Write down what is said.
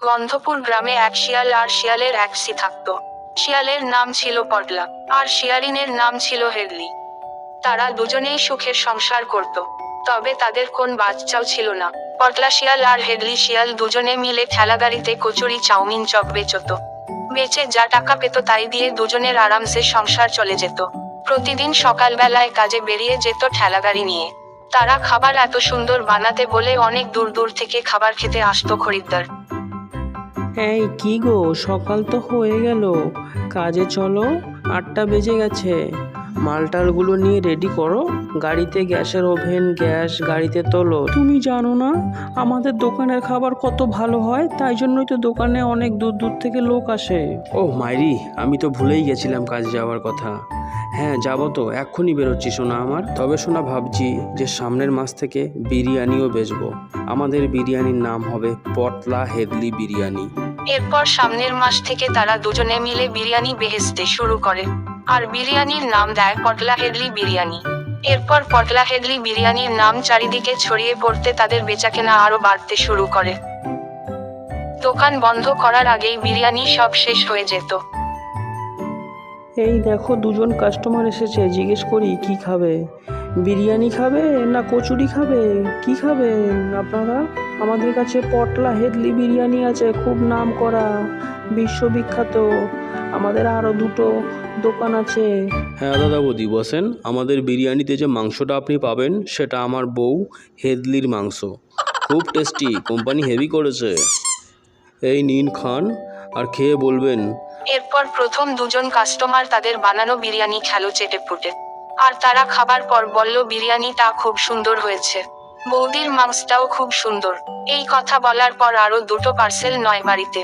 গন্ধপুর গ্রামে এক শিয়াল আর শিয়ালের এক সি থাকতো। শিয়ালের নাম ছিল পটলা, আর শিয়ালিনের নাম ছিল হেডলি। তারা দুজনেই সুখের সংসার করত, তবে তাদের কোন বাচ্চাও ছিল না। পটলা শিয়াল আর হেডলি শিয়াল দুজনে মিলে ঠেলাগাড়িতে কচুরি চাউমিন চপ বেচত। বেচে যা টাকা পেত তাই দিয়ে দুজনের আরামসে সংসার চলে যেত। প্রতিদিন সকালবেলায় কাজে বেরিয়ে যেত ঠেলাগাড়ি নিয়ে। তারা খাবার এত সুন্দর বানাতে বলে অনেক দূর দূর থেকে খাবার খেতে আসতো খরিদ্দার। এই কি গো, সকাল তো হয়ে গেল, কাজে চলো, 8টা বেজে গেছে। মালটালগুলো নিয়ে রেডি করো, গাড়িতে গ্যাসের ওভেন, গ্যাস গাড়িতে তোলো। তুমি জানো না আমাদের দোকানের খাবার কত ভালো হয়, তাই জন্যই তো দোকানে অনেক দূর দূর থেকে লোক আসে। ও মাইরি, আমি তো ভুলেই গেছিলাম কাজে যাওয়ার কথা। হ্যাঁ যাবো তো, এক্ষুনি বেরোচ্ছি সোনা আমার। তবে সোনা ভাবছি যে সামনের মাস থেকে বিরিয়ানিও বেচবো। আমাদের বিরিয়ানির নাম হবে পটলা হেডলি বিরিয়ানি। এরপর সামনের মাস থেকে তারা দুজনে মিলে বিরিয়ানি বেচতে শুরু করে, আর বিরিয়ানির নাম দেয় পটলা হেডলি বিরিয়ানি। এরপর পটলা হেডলি বিরিয়ানির নাম চারিদিকে ছড়িয়ে পড়তে তাদের বেচাকেনা আরো বাড়তে শুরু করে। দোকান বন্ধ করার আগেই বিরিয়ানি সব শেষ হয়ে যেত। এই দেখো, দুজন কাস্টমার এসেছে, জিজ্ঞেস করি কি খাবে। বিরিয়ানি খাবে না কচুরি খাবে, কি খাবেন আপনারা? আমাদের কাছে পটলা হেডলি বিরিয়ানি আছে, খুব নাম করা, বিশ্ববিখ্যাত। আমাদের আরও দুটো দোকান আছে। হ্যাঁ দাদা বৌদি বসেন। আমাদের বিরিয়ানিতে যে মাংসটা আপনি পাবেন সেটা আমার বউ হেদলির মাংস, খুব টেস্টি, কোম্পানি হেভি করেছে। এই নিন খান, আর খেয়ে বলবেন। এরপর প্রথম দুজন কাস্টমার তাদের বানানো বিরিয়ানি খেলো চেটেপুটে, আর তারা খাবার পর বলল বিরিয়ানিটা খুব সুন্দর হয়েছে, বৌদির মাংসটাও খুব সুন্দর। এই কথা বলার পর আরো দুটো পার্সেল নয় বাড়িতে।